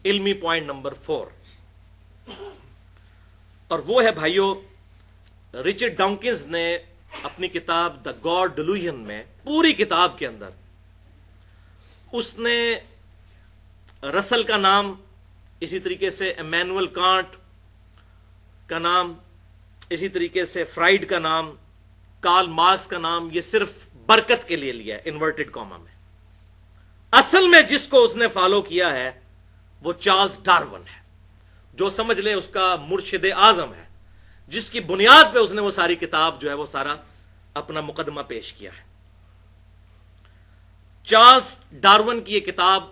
علمی point number 4، اور وہ ہے بھائیو، رچرڈ ڈاؤکنز نے اپنی کتاب دا گاڈ ڈیلوژن میں پوری کتاب کے اندر اس نے رسل کا نام، اسی طریقے سے ایمینول کانٹ کا نام، اسی طریقے سے فرائیڈ کا نام، کارل مارکس کا نام، یہ صرف برکت کے لیے لیا ہے انورٹڈ کاما میں۔ اصل میں جس کو اس نے فالو کیا ہے وہ چارلز ڈارون ہے، جو سمجھ لیں اس کا مرشد اعظم ہے، جس کی بنیاد پہ اس نے وہ ساری کتاب جو ہے وہ سارا اپنا مقدمہ پیش کیا ہے۔ چارلز ڈارون کی یہ کتاب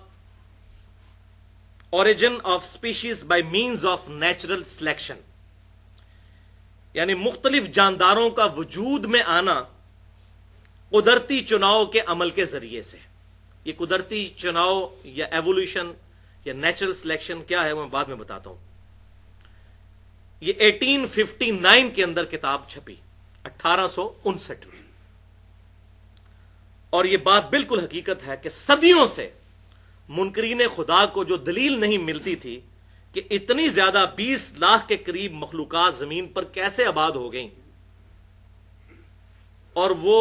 origin of species by means of natural selection, یعنی مختلف جانداروں کا وجود میں آنا قدرتی چناؤ کے عمل کے ذریعے سے۔ یہ قدرتی چناؤ یا ایوولوشن یا نیچرل سلیکشن کیا ہے وہ میں بعد میں بتاتا ہوں۔ یہ 1859 کے اندر کتاب چھپی، 1859 میں، اور یہ بات بالکل حقیقت ہے کہ صدیوں سے منکرین خدا کو جو دلیل نہیں ملتی تھی کہ اتنی زیادہ 20 لاکھ کے قریب مخلوقات زمین پر کیسے آباد ہو گئیں، اور وہ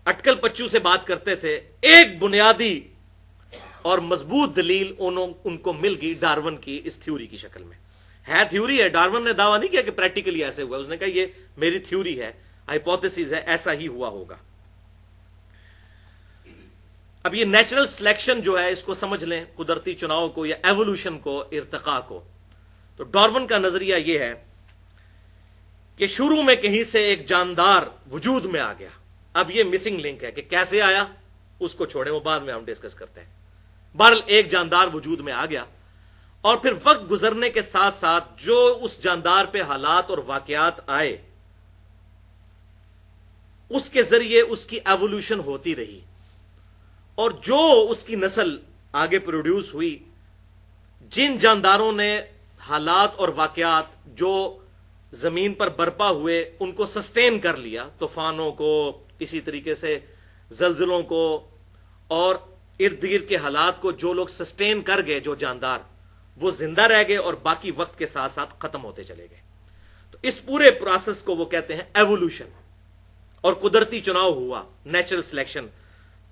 اٹکل پچو سے بات کرتے تھے، ایک بنیادی اور مضبوط دلیل ان کو مل گئی ڈارون کی اس تھیوری کی شکل میں۔ ہے تھیوری ہے، ڈارون نے دعویٰ نہیں کیا کہ پریکٹیکلی ایسے ہوا، اس نے کہا یہ میری تھیوری ہے، ہائپوتھیسز ہے، ایسا ہی ہوا ہوگا۔ اب یہ نیچرل سلیکشن جو ہے اس کو سمجھ لیں، قدرتی چناؤ کو یا ایوولوشن کو، ارتقاء کو، تو ڈارون کا نظریہ یہ ہے کہ شروع میں کہیں سے ایک جاندار وجود میں آ گیا۔ اب یہ مسنگ لنک ہے کہ کیسے آیا، اس کو چھوڑیں، وہ بعد میں ہم ڈسکس کرتے ہیں۔ بہرحال ایک جاندار وجود میں آ گیا، اور پھر وقت گزرنے کے ساتھ ساتھ جو اس جاندار پہ حالات اور واقعات آئے، اس کے ذریعے اس کی ایوولوشن ہوتی رہی، اور جو اس کی نسل آگے پروڈیوس ہوئی، جن جانداروں نے حالات اور واقعات جو زمین پر برپا ہوئے ان کو سسٹین کر لیا، طوفانوں کو، اسی طریقے سے زلزلوں کو، اور ارد گرد کے حالات کو جو لوگ سسٹین کر گئے، جو جاندار، وہ زندہ رہ گئے اور باقی وقت کے ساتھ ساتھ ختم ہوتے چلے گئے۔ تو اس پورے پروسیس کو وہ کہتے ہیں ایوولوشن، اور قدرتی چناؤ ہوا، نیچرل سلیکشن۔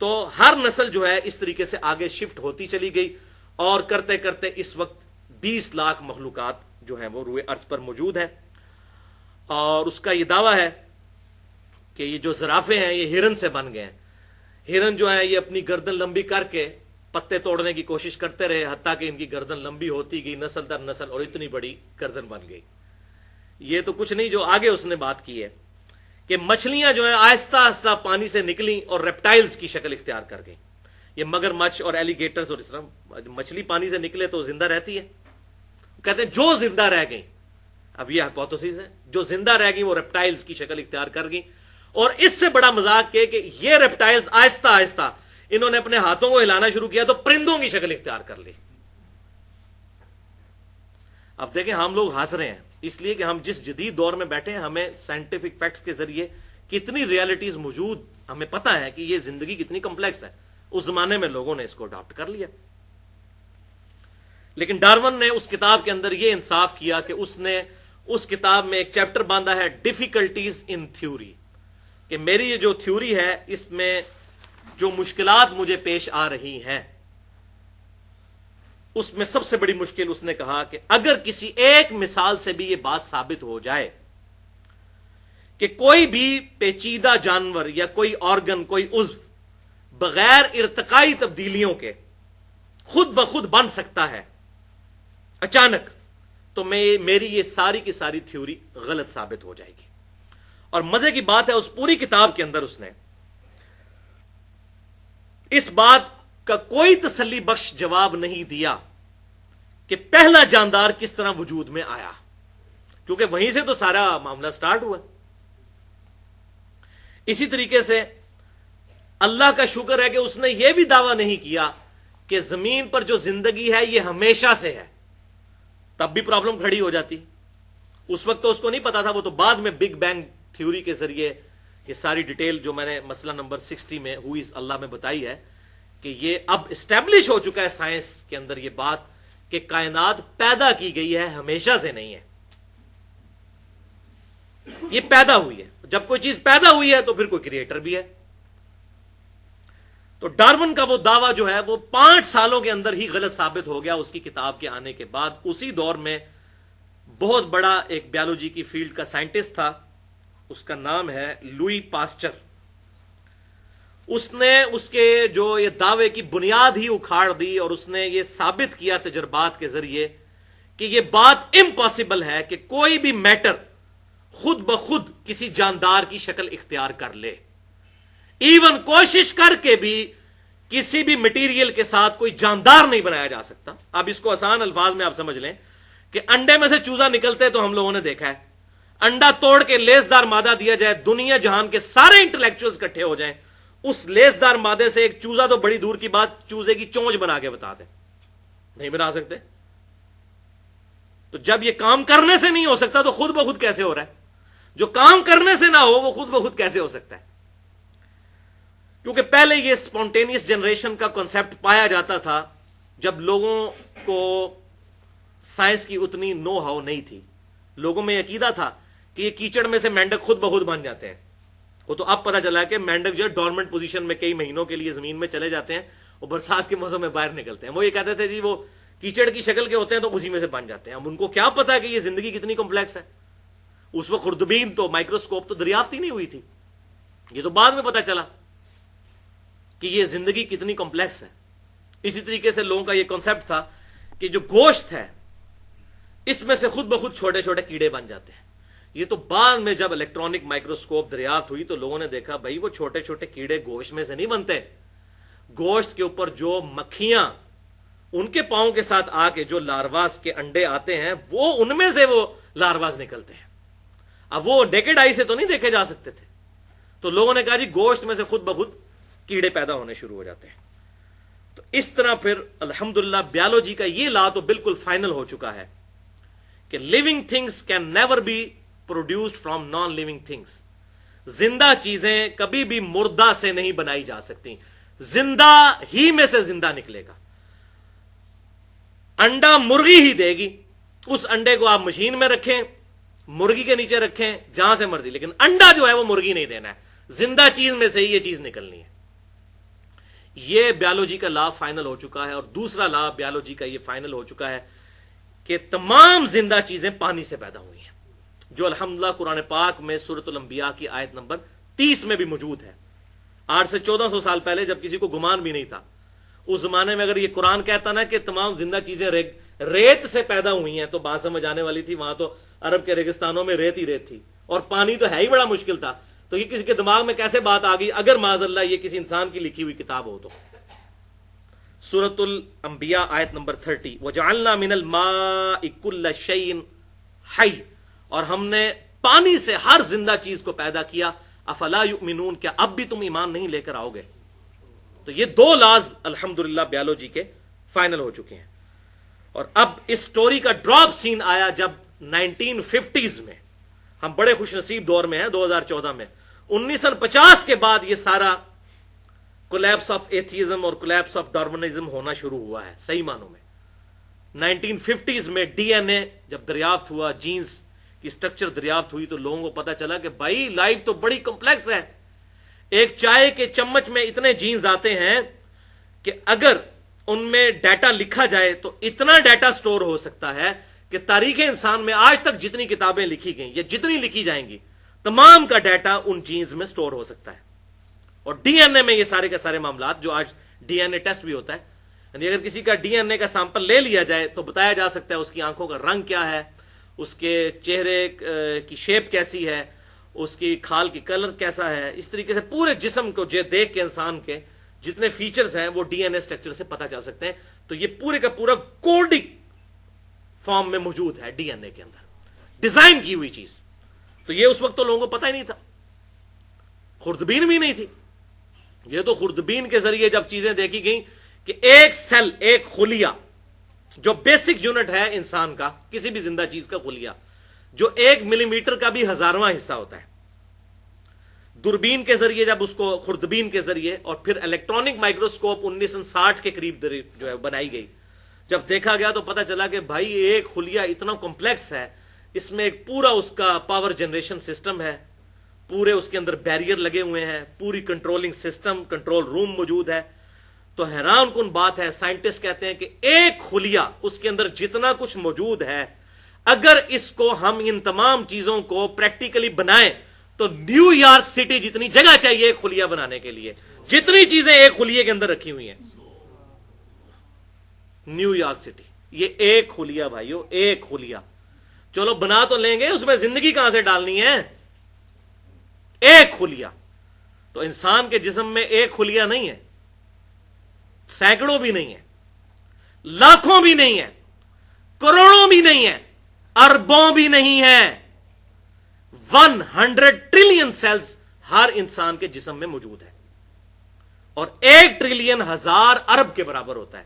تو ہر نسل جو ہے اس طریقے سے آگے شفٹ ہوتی چلی گئی، اور کرتے کرتے اس وقت 20 لاکھ مخلوقات جو ہیں وہ روئے ارض پر موجود ہیں۔ اور اس کا یہ دعویٰ ہے کہ یہ جو زرافے ہیں یہ ہرن سے بن گئے ہیں۔ ہرن جو ہے یہ اپنی گردن لمبی کر کے پتے توڑنے کی کوشش کرتے رہے، حتیٰ کہ ان کی گردن لمبی ہوتی گئی نسل در نسل، اور اتنی بڑی گردن بن گئی۔ یہ تو کچھ نہیں، جو آگے اس نے بات کی ہے کہ مچھلیاں جو ہیں آہستہ آہستہ پانی سے نکلیں اور ریپٹائلز کی شکل اختیار کر گئیں۔ یہ مگر مچھ اور ایلیگیٹرز، اور اس طرح مچھلی پانی سے نکلے تو زندہ رہتی ہے، کہتے ہیں جو زندہ رہ گئیں، اب یہ ہائپوتھیسز ہے، جو زندہ رہ گئیں وہ ریپٹائلز کی شکل اختیار کر گئیں۔ اور اس سے بڑا مذاق کہ یہ ریپٹائلز آہستہ آہستہ انہوں نے اپنے ہاتھوں کو ہلانا شروع کیا تو پرندوں کی شکل اختیار کر لی۔ اب دیکھیں ہم لوگ ہنس رہے ہیں اس لیے کہ ہم جس جدید دور میں بیٹھے ہیں، ہمیں سائنٹیفک فیکٹس کے ذریعے کتنی ریالٹیز موجود، ہمیں پتا ہے کہ یہ زندگی کتنی کمپلیکس ہے۔ اس زمانے میں لوگوں نے اس کو اڈاپٹ کر لیا، لیکن ڈارون نے اس کتاب کے اندر یہ انصاف کیا کہ اس نے اس کتاب میں ایک چیپٹر باندھا ہے ڈیفیکلٹیز ان تھیوری، کہ میری یہ جو تھیوری ہے اس میں جو مشکلات مجھے پیش آ رہی ہیں، اس میں سب سے بڑی مشکل اس نے کہا کہ اگر کسی ایک مثال سے بھی یہ بات ثابت ہو جائے کہ کوئی بھی پیچیدہ جانور یا کوئی آرگن، کوئی عضو بغیر ارتقائی تبدیلیوں کے خود بخود بن سکتا ہے اچانک، تو میری یہ ساری کی ساری تھیوری غلط ثابت ہو جائے گی۔ اور مزے کی بات ہے اس پوری کتاب کے اندر اس نے اس بات کا کوئی تسلی بخش جواب نہیں دیا کہ پہلا جاندار کس طرح وجود میں آیا، کیونکہ وہیں سے تو سارا معاملہ سٹارٹ ہوا۔ اسی طریقے سے اللہ کا شکر ہے کہ اس نے یہ بھی دعویٰ نہیں کیا کہ زمین پر جو زندگی ہے یہ ہمیشہ سے ہے، تب بھی پرابلم کھڑی ہو جاتی۔ اس وقت تو اس کو نہیں پتا تھا، وہ تو بعد میں بگ بینگ تھیوری کے ذریعے یہ ساری ڈیٹیل جو میں نے مسئلہ نمبر 60 میں ہوئی اللہ میں بتائی ہے کہ یہ اب اسٹیبلش ہو چکا ہے سائنس کے اندر یہ بات کہ کائنات پیدا کی گئی ہے، ہمیشہ سے نہیں ہے، یہ پیدا ہوئی ہے۔ جب کوئی چیز پیدا ہوئی ہے تو پھر کوئی کریٹر بھی ہے۔ تو ڈارون کا وہ دعویٰ جو ہے وہ 5 سالوں کے اندر ہی غلط ثابت ہو گیا اس کی کتاب کے آنے کے بعد۔ اسی دور میں بہت بڑا ایک بیالوجی کی فیلڈ کا سائنٹسٹ تھا، اس کا نام ہے لوئی پاسچر۔ اس نے اس کے جو یہ دعوے کی بنیاد ہی اکھاڑ دی، اور اس نے یہ ثابت کیا تجربات کے ذریعے کہ یہ بات امپاسبل ہے کہ کوئی بھی میٹر خود بخود کسی جاندار کی شکل اختیار کر لے۔ ایون کوشش کر کے بھی کسی بھی مٹیریل کے ساتھ کوئی جاندار نہیں بنایا جا سکتا۔ اب اس کو آسان الفاظ میں آپ سمجھ لیں کہ انڈے میں سے چوزا نکلتے تو ہم لوگوں نے دیکھا ہے، انڈا توڑ کے لیسدار مادہ دیا جائے، دنیا جہان کے سارے انٹلیکچوئلز اکٹھے ہو جائیں، اس لیسدار مادے سے ایک چوزا تو بڑی دور کی بات چوزے کی چونچ بنا کے بتا دیں، نہیں بنا سکتے۔ تو جب یہ کام کرنے سے نہیں ہو سکتا تو خود بخود کیسے ہو رہا ہے؟ جو کام کرنے سے نہ ہو وہ خود بخود کیسے ہو سکتا ہے؟ کیونکہ پہلے یہ سپونٹینیس جنریشن کا کنسپٹ پایا جاتا تھا جب لوگوں کو سائنس کی اتنی نو ہاؤ نہیں تھی۔ لوگوں میں عقیدہ تھا کہ یہ کیچڑ میں سے مینڈک خود بخود بن جاتے ہیں۔ وہ تو اب پتہ چلا کہ مینڈک جو ہے ڈورمنٹ پوزیشن میں کئی مہینوں کے لیے زمین میں چلے جاتے ہیں اور برسات کے موسم میں باہر نکلتے ہیں۔ وہ یہ کہتے تھے جی وہ کیچڑ کی شکل کے ہوتے ہیں تو اسی میں سے بن جاتے ہیں۔ اب ان کو کیا پتا کہ یہ زندگی کتنی کمپلیکس ہے؟ اس وقت خوردبین تو مائکروسکوپ تو دریافت ہی نہیں ہوئی تھی، یہ تو بعد میں پتا چلا کہ یہ زندگی کتنی کمپلیکس ہے۔ اسی طریقے سے لوگوں کا یہ کنسپٹ تھا کہ جو گوشت ہے اس میں سے خود بخود چھوٹے چھوٹے کیڑے بن جاتے ہیں۔ یہ تو بعد میں جب الیکٹرانک مائکروسکوپ دریافت ہوئی تو لوگوں نے دیکھا بھائی وہ چھوٹے چھوٹے کیڑے گوشت میں سے نہیں بنتے، گوشت کے اوپر جو مکھیاں ان کے پاؤں کے ساتھ آ کے جو لارواز کے انڈے آتے ہیں وہ ان میں سے وہ لارواز نکلتے ہیں۔ اب وہ نیکڈ آئی سے تو نہیں دیکھے جا سکتے تھے، تو لوگوں نے کہا جی گوشت میں سے خود بخود کیڑے پیدا ہونے شروع ہو جاتے ہیں۔ تو اس طرح پھر الحمدللہ بیالوجی کا یہ لا تو بالکل فائنل ہو چکا ہے کہ living things can never be produced from non living things. زندہ چیزیں کبھی بھی مردہ سے نہیں بنائی جا سکتی، زندہ ہی میں سے زندہ نکلے گا۔ انڈا مرغی ہی دے گی، اس انڈے کو آپ مشین میں رکھیں، مرغی کے نیچے رکھیں، جہاں سے مرضی، لیکن انڈا جو ہے وہ مرغی نہیں دینا ہے، زندہ چیز میں سے ہی یہ چیز نکلنی ہے۔ یہ بیالوجی کا لا فائنل ہو چکا ہے۔ اور دوسرا لا بیالوجی کا یہ فائنل ہو چکا ہے کہ تمام زندہ چیزیں پانی سے پیدا ہوئی ہیں، جو الحمدللہ قرآن پاک میں سورۃ الانبیاء کی آیت نمبر 30 میں بھی موجود ہے۔ 8 سے 1400 سال پہلے جب کسی کو گمان بھی نہیں تھا، اس زمانے میں اگر یہ قرآن کہتا نا کہ تمام زندہ چیزیں ریت سے پیدا ہوئی ہیں تو بات سمجھ آنے والی تھی۔ وہاں تو عرب کے ریگستانوں میں ریت ہی ریت تھی اور پانی تو ہے ہی بڑا مشکل تھا، تو یہ کسی کے دماغ میں کیسے بات آ گئی اگر معاذ اللہ یہ کسی انسان کی لکھی ہوئی کتاب ہو تو۔ سورۃ الانبیاء آیت نمبر 30، وَجَعَلْنَا مِنَ الْمَاءِ كُلَّ شَيْءٍ حَيٍّ، اور ہم نے پانی سے ہر زندہ چیز کو پیدا کیا۔ افلا یؤمنون، کیا اب بھی تم ایمان نہیں لے کر آؤ گے؟ تو یہ دو لاز الحمدللہ بیالوجی کے فائنل ہو چکے ہیں۔ اور اب اس سٹوری کا ڈراپ سین آیا جب 1950s میں، ہم بڑے خوش نصیب دور میں ہیں 2014 میں، 1950 کے بعد یہ سارا کولیپس آف ایتھیزم اور کولیپس آف ڈارونزم ہونا شروع ہوا ہے صحیح معنوں میں۔ 1950s میں ڈی این اے جب دریافت ہوا، جینز کی سٹرکچر دریافت ہوئی، تو لوگوں کو پتا چلا کہ بھائی لائف تو بڑی کمپلیکس ہے۔ ایک چائے کے چمچ میں اتنے جینز آتے ہیں کہ اگر ان میں ڈیٹا لکھا جائے تو اتنا ڈیٹا سٹور ہو سکتا ہے کہ تاریخ انسان میں آج تک جتنی کتابیں لکھی گئیں یا جتنی لکھی جائیں گی تمام کا ڈیٹا ان جینز میں سٹور ہو سکتا ہے۔ اور ڈی این اے میں یہ سارے کے سارے معاملات، جو آج ڈی این اے ٹیسٹ بھی ہوتا ہے، یعنی اگر کسی کا ڈی این اے کا سیمپل لے لیا جائے تو بتایا جا سکتا ہے اس کی آنکھوں کا رنگ کیا ہے، اس کے چہرے کی شیپ کیسی ہے، اس کی کھال کی کلر کیسا ہے، اس طریقے سے پورے جسم کو دیکھ کے انسان کے جتنے فیچرز ہیں وہ ڈی این اے سٹرکچر سے پتہ چل سکتے ہیں۔ تو یہ پورے کا پورا کوڈک فارم میں موجود ہے ڈی این اے کے اندر، ڈیزائن کی ہوئی چیز۔ تو یہ اس وقت تو لوگوں کو پتہ ہی نہیں تھا، خوردبین بھی نہیں تھی۔ یہ تو خوردبین کے ذریعے جب چیزیں دیکھی گئیں کہ ایک سیل، ایک خلیہ جو بیسک یونٹ ہے انسان کا، کسی بھی زندہ چیز کا خلیہ، جو 1 ملی میٹر کا بھی 1000واں حصہ ہوتا ہے، دوربین کے ذریعے جب اس کو، خوردبین کے ذریعے، اور پھر الیکٹرانک مائکروسکوپ 1960 کے قریب جو ہے بنائی گئی، جب دیکھا گیا تو پتا چلا کہ بھائی ایک خلیہ اتنا کمپلیکس ہے، اس میں ایک پورا اس کا پاور جنریشن سسٹم ہے، پورے اس کے اندر بیریئر لگے ہوئے ہیں، پوری کنٹرولنگ سسٹم، کنٹرول روم موجود ہے. تو حیران کن بات ہے، سائنٹسٹ کہتے ہیں کہ ایک خلیہ، اس کے اندر جتنا کچھ موجود ہے، اگر اس کو ہم ان تمام چیزوں کو پریکٹیکلی بنائیں تو نیو یارک سٹی جتنی جگہ چاہیے ایک خلیہ بنانے کے لیے، جتنی چیزیں ایک خلیے کے اندر رکھی ہوئی ہیں. نیو یارک سٹی، یہ ایک خلیہ بھائیو، ایک خلیہ. چلو بنا تو لیں گے، اس میں زندگی کہاں سے ڈالنی ہے؟ ایک خلیہ. تو انسان کے جسم میں ایک خلیہ نہیں ہے، سینکڑوں بھی نہیں ہے، لاکھوں بھی نہیں ہے، کروڑوں بھی نہیں ہے، اربوں بھی نہیں ہے. 100 ٹریلین سیلز ہر انسان کے جسم میں موجود ہے، اور 1 ٹریلین 1000 ارب کے برابر ہوتا ہے.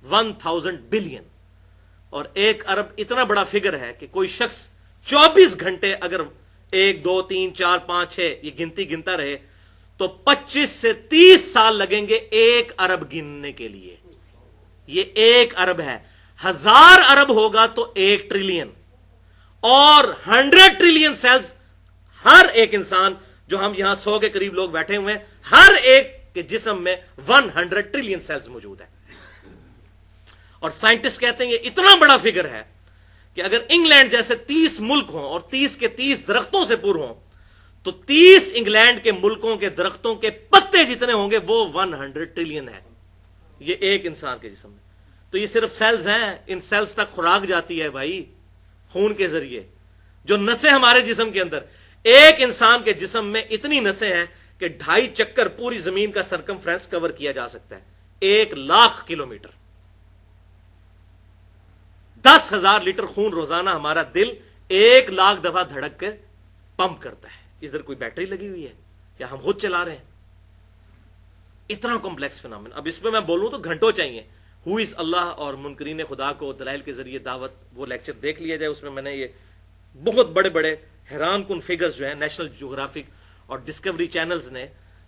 1000 بلین. اور 1 ارب اتنا بڑا فگر ہے کہ کوئی شخص 24 گھنٹے اگر 1 2 3 4 5 6 یہ گنتی گنتا رہے تو 25 سے 30 سال لگیں گے 1 ارب گننے کے لیے. یہ 1 ارب ہے. 1000 ارب ہوگا تو 1 ٹریلین، اور 100 ٹریلین سیلز. ہر ایک انسان، جو ہم یہاں 100 کے قریب لوگ بیٹھے ہوئے ہیں، ہر ایک کے جسم میں 100 ٹریلین سیلز موجود ہیں. اور سائنٹسٹ کہتے ہیں یہ اتنا بڑا فگر ہے کہ اگر انگلینڈ جیسے 30 ملک ہوں اور 30 کے 30 درختوں سے پر ہوں تو 30 انگلینڈ کے ملکوں کے درختوں کے پتے جتنے ہوں گے وہ 100 ٹریلین ہے. یہ ایک انسان کے جسم میں. تو یہ صرف سیلز ہیں، ان سیلز تک خوراک جاتی ہے بھائی خون کے ذریعے. جو نسیں ہمارے جسم کے اندر، ایک انسان کے جسم میں اتنی نسیں ہیں کہ 2.5 چکر پوری زمین کا سرکمفرنس کور کیا جا سکتا ہے. 1,00,000 کلومیٹر. 10,000 لیٹر خون روزانہ ہمارا دل 1,00,000 دفعہ دھڑک کے پمپ کرتا ہے. ادھر کوئی بیٹری لگی ہوئی ہے یا ہم خود چلا رہے ہیں؟ اتنا کمپلیکس فینومین. اب اس پہ میں بولوں تو گھنٹوں چاہیے. ہو از اللہ اور منکرین خدا کو دلائل کے ذریعے دعوت، وہ لیکچر دیکھ لیا جائے. اس میں نے یہ بہت بڑے بڑے حیران کن فگرز جو ہیں نیشنل جیوگرافک اور ڈسکوری چینلز نے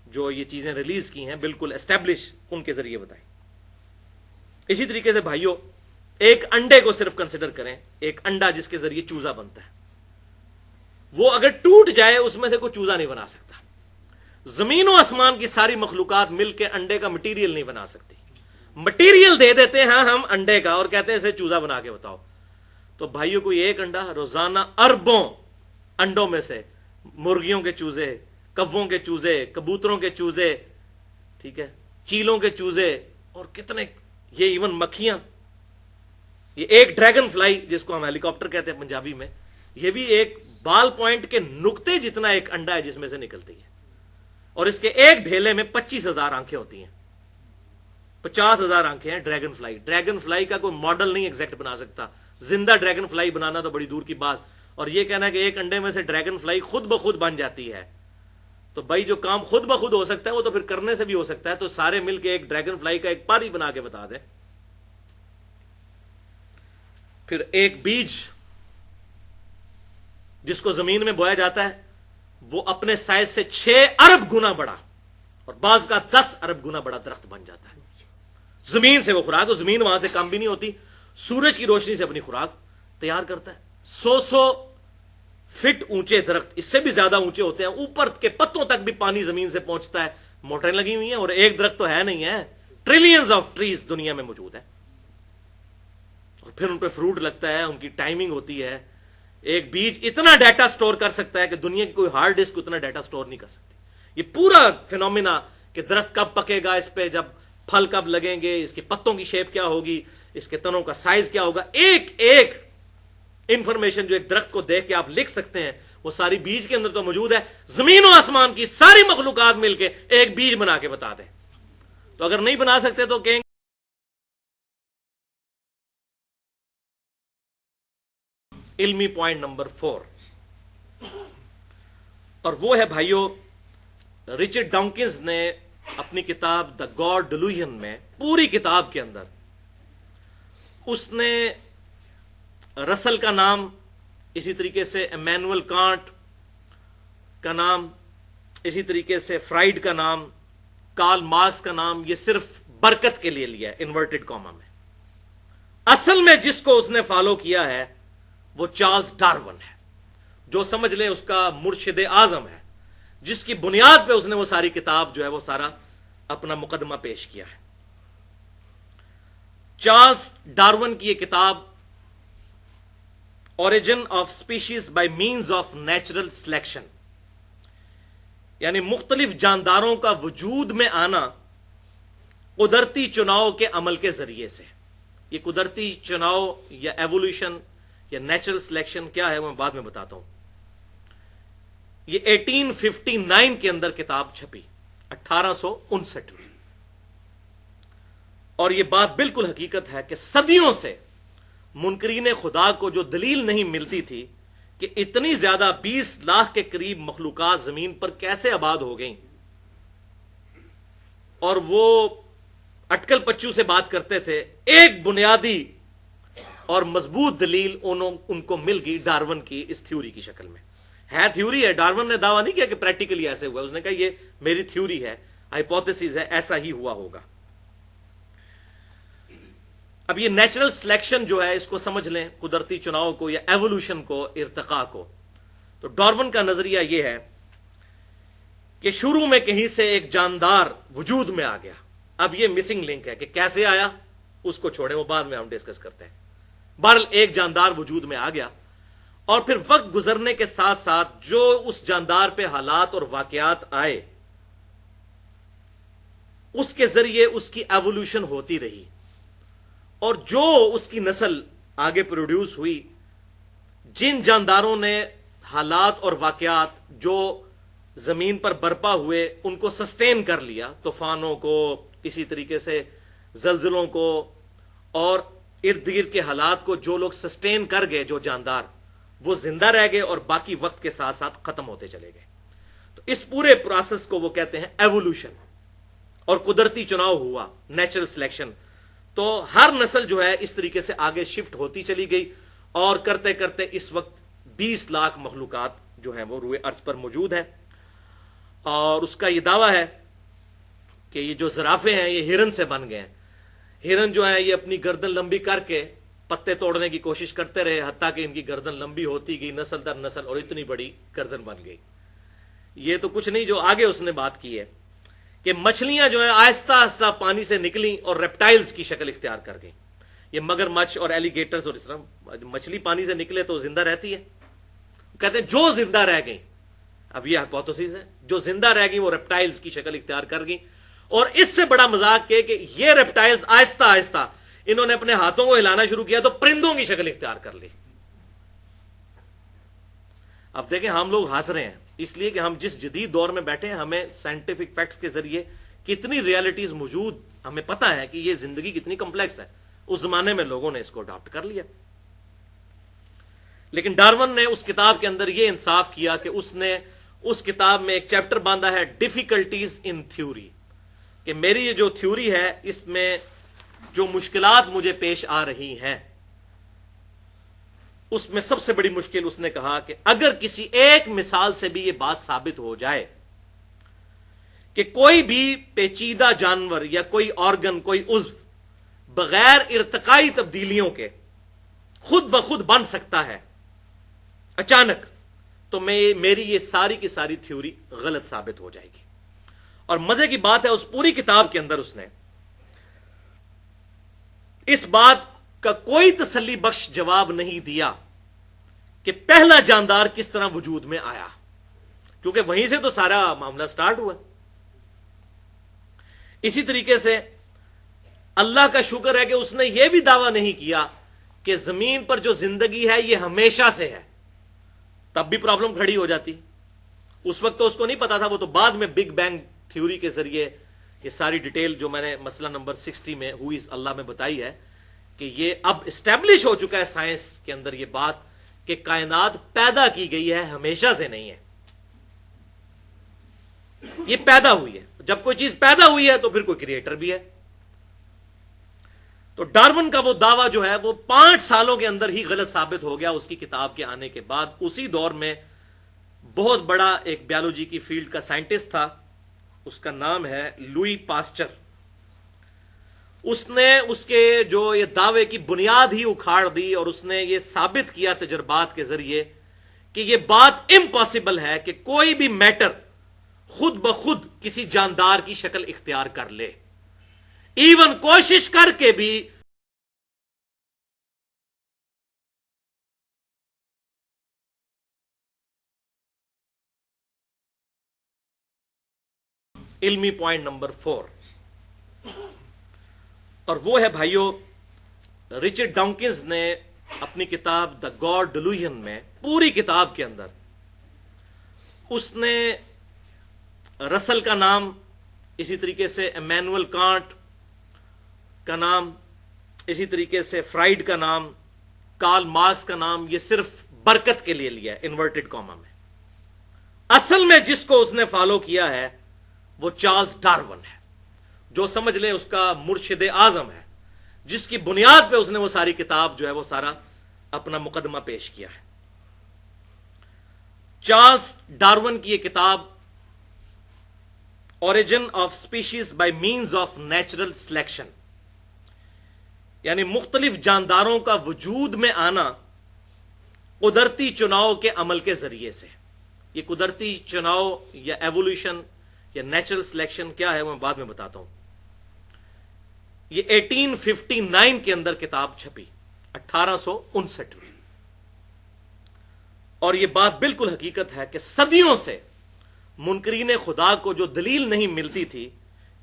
جو یہ چیزیں ریلیز کی ہیں بالکل اسٹیبلش، ان کے ذریعے بتائی. اسی طریقے سے بھائیوں، ایک انڈے کو صرف کنسیڈر کریں. ایک انڈا جس کے ذریعے چوزا بنتا ہے، وہ اگر ٹوٹ جائے اس میں سے کوئی چوزا نہیں بنا سکتا. زمین و آسمان کی ساری مخلوقات مل کے انڈے کا مٹیریل نہیں بنا سکتی. مٹیریل دے دیتے ہیں ہم انڈے کا اور کہتے ہیں اسے چوزا بنا کے بتاؤ. تو بھائیوں کوئی ایک انڈا روزانہ اربوں انڈوں میں سے مرغیوں کے چوزے، کووں کے چوزے، کبوتروں کے چوزے، ٹھیک ہے، چیلوں کے چوزے، اور کتنے، یہ ایون مکھیاں، یہ ایک ڈریگن فلائی جس کو ہم ہیلی کاپٹر کہتے ہیں پنجابی میں، یہ بھی ایک بال پوائنٹ کے نقطے جتنا ایک انڈا ہے جس میں سے نکلتی ہے. اور اس کے ایک ڈھیلے میں 25,000 آنکھیں ہوتی ہیں. 50,000 آنکھیں ہیں ڈریگن فلائی. ڈریگن فلائی کا کوئی ماڈل نہیں ایگزیکٹ بنا سکتا. زندہ ڈریگن فلائی بنانا تو بڑی دور کی بات. اور یہ کہنا ہے کہ ایک انڈے میں سے ڈریگن فلائی خود بخود بن جاتی ہے، تو بھائی جو کام خود بخود ہو سکتا ہے وہ تو پھر کرنے سے بھی ہو سکتا ہے. تو سارے مل کے ایک ڈریگن فلائی کا ایک پاری بنا کے بتا دیں. پھر ایک بیج جس کو زمین میں بویا جاتا ہے وہ اپنے سائز سے 6 ارب گنا بڑا اور بعض کا 10 ارب گنا بڑا درخت بن جاتا ہے. زمین سے وہ خوراک، زمین وہاں سے کم بھی نہیں ہوتی، سورج کی روشنی سے اپنی خوراک تیار کرتا ہے. 100 فٹ اونچے درخت، اس سے بھی زیادہ اونچے ہوتے ہیں، اوپر کے پتوں تک بھی پانی زمین سے پہنچتا ہے. موٹریں لگی ہوئی ہیں، اور ایک درخت تو ہے نہیں ہے، ٹریلینز آف ٹریز دنیا میں موجود ہے. اور پھر ان پہ فروٹ لگتا ہے، ان کی ٹائمنگ ہوتی ہے. ایک بیج اتنا ڈیٹا سٹور کر سکتا ہے کہ دنیا کی کوئی ہارڈ ڈسک اتنا ڈیٹا سٹور نہیں کر سکتی. یہ پورا فینومینا کہ درخت کب پکے گا، اس پہ جب پھل کب لگیں گے، اس کے پتوں کی شیپ کیا ہوگی، اس کے تنوں کا سائز کیا ہوگا، ایک ایک انفارمیشن جو ایک درخت کو دیکھ کے آپ لکھ سکتے ہیں وہ ساری بیج کے اندر تو موجود ہے. زمین و آسمان کی ساری مخلوقات مل کے ایک بیج بنا کے بتا دیں. تو اگر نہیں بنا سکتے تو کہیں علمی پوائنٹ نمبر 4، اور وہ ہے بھائیوں، رچرڈ ڈاؤکنز نے اپنی کتاب دا گاڈ ڈیلوژن میں، پوری کتاب کے اندر اس نے رسل کا نام، اسی طریقے سے ایمینوئل کانٹ کا نام، اسی طریقے سے فرائیڈ کا نام، کارل مارکس کا نام، یہ صرف برکت کے لیے لیا ہے انورٹڈ کاما میں. اصل میں جس کو اس نے فالو کیا ہے وہ چارلز ڈارون ہے، جو سمجھ لیں اس کا مرشد اعظم ہے، جس کی بنیاد پہ اس نے وہ ساری کتاب جو ہے وہ سارا اپنا مقدمہ پیش کیا ہے. چارلز ڈارون کی یہ کتاب origin of species by means of natural selection, یعنی مختلف جانداروں کا وجود میں آنا قدرتی چناؤ کے عمل کے ذریعے سے. یہ قدرتی چناؤ یا ایوولوشن یا نیچرل سلیکشن کیا ہے وہ میں بعد میں بتاتا ہوں. یہ 1859 کے اندر کتاب چھپی، 1859 میں. اور یہ بات بالکل حقیقت ہے کہ صدیوں سے منکرین خدا کو جو دلیل نہیں ملتی تھی کہ اتنی زیادہ 20 لاکھ کے قریب مخلوقات زمین پر کیسے آباد ہو گئیں، اور وہ اٹکل پچو سے بات کرتے تھے، ایک بنیادی اور مضبوط دلیل ان کو مل گئی ڈارون کی اس تھیوری کی شکل میں. ہے تھیوری ہے، ڈارون نے دعویٰ نہیں کیا کہ پریکٹیکلی ایسے ہوا، اس نے کہا یہ میری تھیوری ہے، ہائپوتھیسز ہے، ایسا ہی ہوا ہوگا. اب یہ نیچرل سلیکشن جو ہے اس کو سمجھ لیں، قدرتی چناؤ کو یا ایوولوشن کو، ارتقاء کو. تو ڈارون کا نظریہ یہ ہے کہ شروع میں کہیں سے ایک جاندار وجود میں آ گیا. اب یہ مسنگ لنک ہے کہ کیسے آیا، اس کو چھوڑیں، وہ بعد میں ہم ڈسکس کرتے ہیں. بہرحال ایک جاندار وجود میں آ گیا، اور پھر وقت گزرنے کے ساتھ ساتھ جو اس جاندار پہ حالات اور واقعات آئے اس کے ذریعے اس کی ایوولوشن ہوتی رہی، اور جو اس کی نسل آگے پروڈیوس ہوئی، جن جانداروں نے حالات اور واقعات جو زمین پر برپا ہوئے ان کو سسٹین کر لیا، طوفانوں کو، اسی طریقے سے زلزلوں کو، اور ارد گرد کے حالات کو جو لوگ سسٹین کر گئے، جو جاندار، وہ زندہ رہ گئے اور باقی وقت کے ساتھ ساتھ ختم ہوتے چلے گئے. تو اس پورے پروسیس کو وہ کہتے ہیں ایوولوشن. اور قدرتی چناؤ ہوا، نیچرل سلیکشن. تو ہر نسل جو ہے اس طریقے سے آگے شفٹ ہوتی چلی گئی، اور کرتے کرتے اس وقت 20 لاکھ مخلوقات جو ہیں وہ روئے ارض پر موجود ہیں. اور اس کا یہ دعویٰ ہے کہ یہ جو زرافے ہیں یہ ہرن سے بن گئے ہیں. ہرن جو ہے یہ اپنی گردن لمبی کر کے پتے توڑنے کی کوشش کرتے رہے، حتیٰ کہ ان کی گردن لمبی ہوتی گئی نسل در نسل، اور اتنی بڑی گردن بن گئی. یہ تو کچھ نہیں، جو آگے اس نے بات کی ہے کہ مچھلیاں جو ہیں آہستہ آہستہ پانی سے نکلیں اور ریپٹائلز کی شکل اختیار کر گئیں. یہ مگر مچھ اور ایلیگیٹرز، اور اس طرح مچھلی پانی سے نکلے تو زندہ رہتی ہے. کہتے ہیں جو زندہ رہ گئیں، اب یہ ہائپوتھیسز ہے، جو زندہ رہ گئیں وہ ریپٹائلز کی شکل اختیار کر گئیں. اور اس سے بڑا مذاق کہ یہ ریپٹائلز آہستہ آہستہ انہوں نے اپنے ہاتھوں کو ہلانا شروع کیا تو پرندوں کی شکل اختیار کر لی. اب دیکھیں ہم لوگ ہنس رہے ہیں اس لیے کہ ہم جس جدید دور میں بیٹھے ہیں، ہمیں سائنٹیفک فیکٹس کے ذریعے کتنی ریالٹیز موجود، ہمیں پتا ہے کہ یہ زندگی کتنی کمپلیکس ہے. اس زمانے میں لوگوں نے اس کو اڈاپٹ کر لیا. لیکن ڈارون نے اس کتاب کے اندر یہ انصاف کیا کہ اس نے اس کتاب میں ایک چیپٹر باندھا ہے ڈیفیکلٹیز ان تھیوری، کہ میری یہ جو تھیوری ہے اس میں جو مشکلات مجھے پیش آ رہی ہیں، اس میں سب سے بڑی مشکل اس نے کہا کہ اگر کسی ایک مثال سے بھی یہ بات ثابت ہو جائے کہ کوئی بھی پیچیدہ جانور یا کوئی آرگن، کوئی عضو بغیر ارتقائی تبدیلیوں کے خود بخود بن سکتا ہے اچانک، تو میری یہ ساری کی ساری تھیوری غلط ثابت ہو جائے گی. اور مزے کی بات ہے اس پوری کتاب کے اندر اس نے اس بات کا کوئی تسلی بخش جواب نہیں دیا کہ پہلا جاندار کس طرح وجود میں آیا، کیونکہ وہیں سے تو سارا معاملہ سٹارٹ ہوا. اسی طریقے سے اللہ کا شکر ہے کہ اس نے یہ بھی دعویٰ نہیں کیا کہ زمین پر جو زندگی ہے یہ ہمیشہ سے ہے، تب بھی پرابلم کھڑی ہو جاتی. اس وقت تو اس کو نہیں پتا تھا، وہ تو بعد میں بگ بینگ تھیوری کے ذریعے یہ ساری ڈیٹیل جو میں نے مسئلہ نمبر 60 میں ہو از اللہ میں بتائی ہے کہ یہ اب اسٹیبلش ہو چکا ہے سائنس کے اندر یہ بات کہ کائنات پیدا کی گئی ہے، ہمیشہ سے نہیں ہے. یہ پیدا ہوئی ہے. جب کوئی چیز پیدا ہوئی ہے تو پھر کوئی کریٹر بھی ہے. تو ڈارون کا وہ دعویٰ جو ہے وہ 5 سالوں کے اندر ہی غلط ثابت ہو گیا. اس کی کتاب کے آنے کے بعد اسی دور میں بہت بڑا ایک بیالوجی کی فیلڈ کا سائنٹسٹ تھا، اس کا نام ہے لوئی پاسچر. اس نے اس کے جو یہ دعوے کی بنیاد ہی اکھاڑ دی، اور اس نے یہ ثابت کیا تجربات کے ذریعے کہ یہ بات امپاسبل ہے کہ کوئی بھی میٹر خود بخود کسی جاندار کی شکل اختیار کر لے، ایون کوشش کر کے بھی علمی پوائنٹ نمبر 4، اور وہ ہے بھائیو، رچرڈ ڈانکنز نے اپنی کتاب دا گاڈ ڈیلوژن میں، پوری کتاب کے اندر اس نے رسل کا نام، اسی طریقے سے ایمینوئل کانٹ کا نام، اسی طریقے سے فرائیڈ کا نام، کارل مارکس کا نام، یہ صرف برکت کے لیے لیا ہے انورٹڈ کاما میں۔ اصل میں جس کو اس نے فالو کیا ہے وہ چارلز ڈارون ہے، جو سمجھ لیں اس کا مرشد اعظم ہے، جس کی بنیاد پہ اس نے وہ ساری کتاب جو ہے وہ سارا اپنا مقدمہ پیش کیا ہے۔ چارلز ڈارون کی یہ کتاب origin of species by means of natural selection, یعنی مختلف جانداروں کا وجود میں آنا قدرتی چناؤ کے عمل کے ذریعے سے۔ یہ قدرتی چناؤ یا ایوولوشن یا نیچرل سلیکشن کیا ہے وہ میں بعد میں بتاتا ہوں۔ یہ 1859 کے اندر کتاب چھپی، 1859 میں، اور یہ بات بالکل حقیقت ہے کہ صدیوں سے منکرین خدا کو جو دلیل نہیں ملتی تھی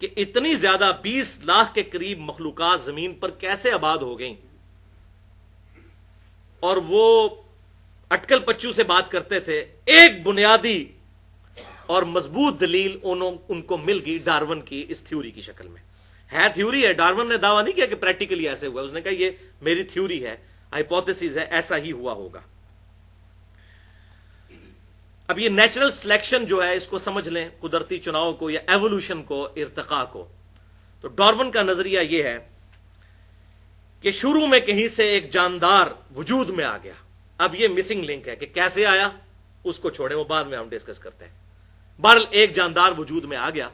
کہ اتنی زیادہ 20 لاکھ کے قریب مخلوقات زمین پر کیسے آباد ہو گئیں، اور وہ اٹکل پچو سے بات کرتے تھے، ایک بنیادی اور مضبوط دلیل ان کو مل گئی ڈارون کی اس تھیوری کی شکل میں۔ ہے تھیوری ہے، ڈارون نے دعویٰ نہیں کیا کہ پریکٹیکلی ایسے ہوا، اس نے کہا یہ میری تھیوری ہے، ہائپوتھیسز ہے، ایسا ہی ہوا ہوگا۔ اب یہ نیچرل سلیکشن جو ہے اس کو سمجھ لیں، قدرتی چناؤ کو یا ایوولوشن کو، ارتقاء کو، تو ڈارون کا نظریہ یہ ہے کہ شروع میں کہیں سے ایک جاندار وجود میں آ گیا۔ اب یہ مسنگ لنک ہے کہ کیسے آیا، اس کو چھوڑیں، وہ بعد میں ہم ڈسکس کرتے ہیں۔ بہرحال ایک جاندار وجود میں آ گیا،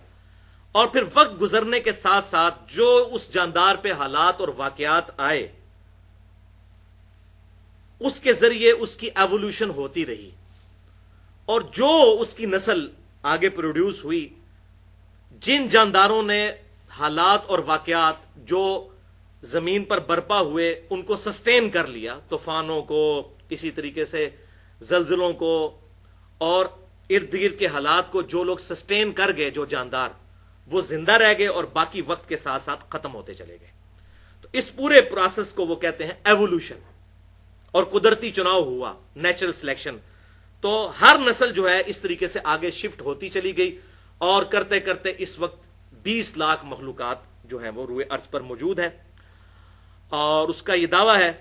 اور پھر وقت گزرنے کے ساتھ ساتھ جو اس جاندار پہ حالات اور واقعات آئے، اس کے ذریعے اس کی ایوولوشن ہوتی رہی، اور جو اس کی نسل آگے پروڈیوس ہوئی، جن جانداروں نے حالات اور واقعات جو زمین پر برپا ہوئے ان کو سسٹین کر لیا، طوفانوں کو، اسی طریقے سے زلزلوں کو، اور ارد گرد کے حالات کو جو لوگ سسٹین کر گئے، جو جاندار، وہ زندہ رہ گئے اور باقی وقت کے ساتھ ساتھ ختم ہوتے چلے گئے۔ تو اس پورے پروسیس کو وہ کہتے ہیں ایوولوشن، اور قدرتی چناؤ ہوا، نیچرل سلیکشن۔ تو ہر نسل جو ہے اس طریقے سے آگے شفٹ ہوتی چلی گئی، اور کرتے کرتے اس وقت 20 لاکھ مخلوقات جو ہیں وہ روئے ارض پر موجود ہیں۔ اور اس کا یہ دعویٰ ہے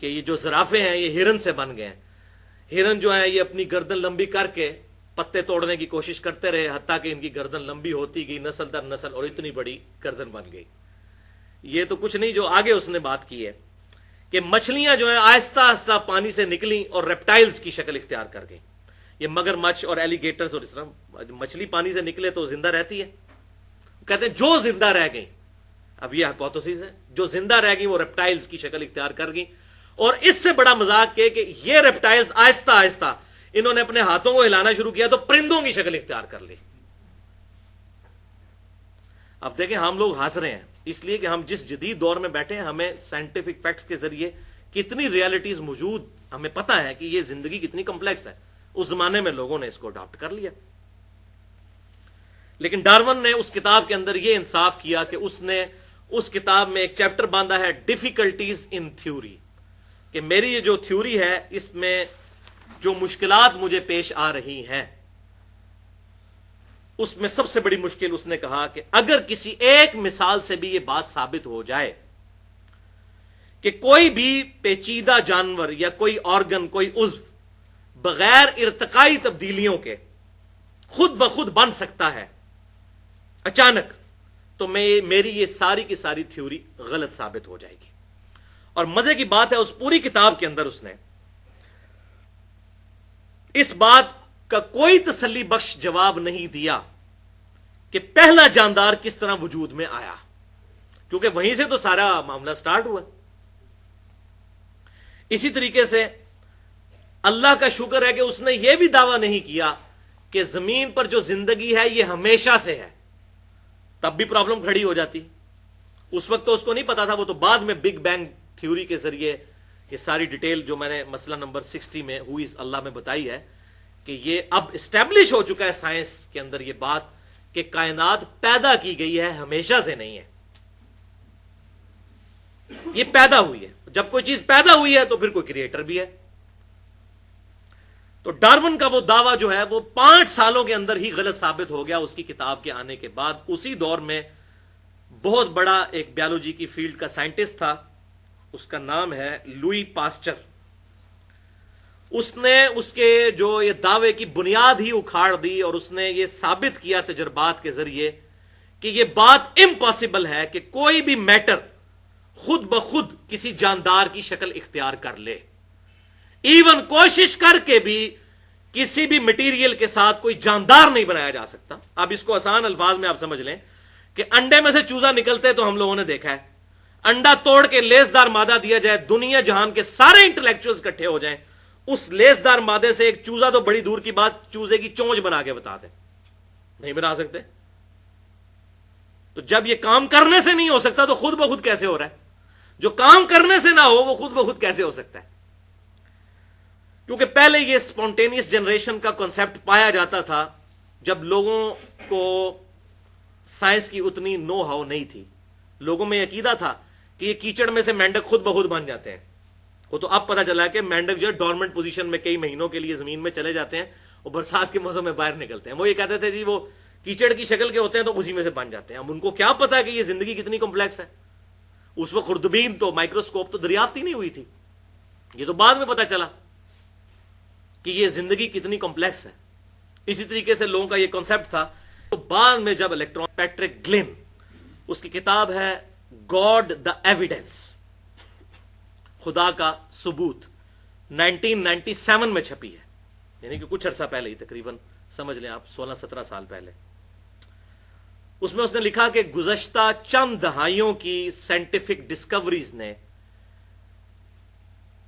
کہ یہ جو زرافے ہیں یہ ہرن سے بن گئے ہیں۔ ہرن جو ہیں یہ اپنی گردن لمبی کر کے پتے توڑنے کی کوشش کرتے رہے، حتیٰ کہ ان کی گردن لمبی ہوتی گئی نسل در نسل، اور اتنی بڑی گردن بن گئی۔ یہ تو کچھ نہیں، جو آگے اس نے بات کی ہے کہ مچھلیاں جو ہیں آہستہ آہستہ پانی سے نکلیں اور ریپٹائلز کی شکل اختیار کر گئیں۔ یہ مگر مچھ اور ایلیگیٹرز، اور اس طرح مچھلی پانی سے نکلے تو زندہ رہتی ہے، کہتے ہیں جو زندہ رہ گئیں، اب یہ ہائپوتھیسس ہے، جو زندہ رہ گئیں وہ ریپٹائلز کی شکل اختیار کر گئیں۔ اور اس سے بڑا مذاق کہ یہ ریپٹائلز آہستہ آہستہ انہوں نے اپنے ہاتھوں کو ہلانا شروع کیا تو پرندوں کی شکل اختیار کر لی۔ اب دیکھیں ہم لوگ ہنس رہے ہیں اس لیے کہ ہم جس جدید دور میں بیٹھے ہیں، ہمیں سائنٹیفک فیکٹس کے ذریعے کتنی ریالٹیز موجود، ہمیں پتا ہے کہ یہ زندگی کتنی کمپلیکس ہے۔ اس زمانے میں لوگوں نے اس کو اڈاپٹ کر لیا، لیکن ڈارون نے اس کتاب کے اندر یہ انصاف کیا کہ اس نے اس کتاب میں ایک چیپٹر باندھا ہے ڈیفیکلٹیز ان تھیوری، کہ میری یہ جو تھیوری ہے اس میں جو مشکلات مجھے پیش آ رہی ہیں، اس میں سب سے بڑی مشکل اس نے کہا کہ اگر کسی ایک مثال سے بھی یہ بات ثابت ہو جائے کہ کوئی بھی پیچیدہ جانور یا کوئی آرگن، کوئی عضو بغیر ارتقائی تبدیلیوں کے خود بخود بن سکتا ہے اچانک، تو میری یہ ساری کی ساری تھیوری غلط ثابت ہو جائے گی۔ اور مزے کی بات ہے اس پوری کتاب کے اندر اس نے اس بات کا کوئی تسلی بخش جواب نہیں دیا کہ پہلا جاندار کس طرح وجود میں آیا۔ کیونکہ وہیں سے تو سارا معاملہ سٹارٹ ہوا. اسی طریقے سے اللہ کا شکر ہے کہ اس نے یہ بھی دعویٰ نہیں کیا کہ زمین پر جو زندگی ہے یہ ہمیشہ سے ہے. تب بھی پرابلم کھڑی ہو جاتی. اس وقت تو اس کو نہیں پتا تھا, وہ تو بعد میں بگ بینگ تھیوری کے ذریعے یہ ساری ڈیٹیل جو میں نے مسئلہ نمبر 60 میں ہوئی اللہ میں بتائی ہے کہ یہ اب اسٹیبلش ہو چکا ہے سائنس کے اندر یہ بات کہ کائنات پیدا کی گئی ہے, ہمیشہ سے نہیں ہے. یہ پیدا ہوئی ہے. جب کوئی چیز پیدا ہوئی ہے تو پھر کوئی کریٹر بھی ہے. تو ڈارون کا وہ دعویٰ جو ہے وہ 5 سالوں کے اندر ہی غلط ثابت ہو گیا اس کی کتاب کے آنے کے بعد. اسی دور میں بہت بڑا ایک بیولوجی کی فیلڈ کا سائنٹسٹ تھا, اس کا نام ہے لوئی پاسچر. اس نے اس کے جو یہ دعوے کی بنیاد ہی اکھاڑ دی اور اس نے یہ ثابت کیا تجربات کے ذریعے کہ یہ بات امپاسبل ہے کہ کوئی بھی میٹر خود بخود کسی جاندار کی شکل اختیار کر لے. ایون کوشش کر کے بھی کسی بھی مٹیریل کے ساتھ کوئی جاندار نہیں بنایا جا سکتا. اب اس کو آسان الفاظ میں آپ سمجھ لیں کہ انڈے میں سے چوزا نکلتے تو ہم لوگوں نے دیکھا ہے. انڈا توڑ کے لیسدار مادہ دیا جائے, دنیا جہان کے سارے انٹلیکچوئلز اکٹھے ہو جائیں, اس لیسدار مادے سے ایک چوزا تو بڑی دور کی بات چوزے کی چونچ بنا کے بتا دیں, نہیں بنا سکتے. تو جب یہ کام کرنے سے نہیں ہو سکتا تو خود بخود کیسے ہو رہا ہے؟ جو کام کرنے سے نہ ہو وہ خود بخود کیسے ہو سکتا ہے؟ کیونکہ پہلے یہ اسپونٹینیس جنریشن کا کنسپٹ پایا جاتا تھا جب لوگوں کو سائنس کی اتنی نو ہاؤ نہیں تھی. لوگوں میں عقیدہ تھا کہ یہ کیچڑ میں سے مینڈک خود بخود بن جاتے ہیں. وہ تو اب پتا چلا کہ مینڈک جو ہے ڈورمنٹ پوزیشن میں کئی مہینوں کے لیے زمین میں چلے جاتے ہیں اور برسات کے موسم میں باہر نکلتے ہیں. وہ یہ کہتے تھے جی وہ کیچڑ کی شکل کے ہوتے ہیں تو اسی میں سے بن جاتے ہیں. اب ان کو کیا پتا کہ یہ زندگی کتنی کمپلیکس ہے. اس وقت خوردبین تو مائکروسکوپ تو دریافت ہی نہیں ہوئی تھی. یہ تو بعد میں پتا چلا کہ یہ زندگی کتنی کمپلیکس ہے. اسی طریقے سے لوگوں کا یہ کنسپٹ تھا. تو بعد میں جب الیکٹران پیٹرک گلن, اس کی کتاب ہے گاڈ دا ایویڈنس, خدا کا ثبوت, 1997 میں چھپی ہے, یعنی کہ کچھ عرصہ پہلے ہی, تقریباً سمجھ لیں آپ 16-17 سال پہلے. اس میں اس نے لکھا کہ گزشتہ چند دہائیوں کی سائنٹیفک ڈسکوریز نے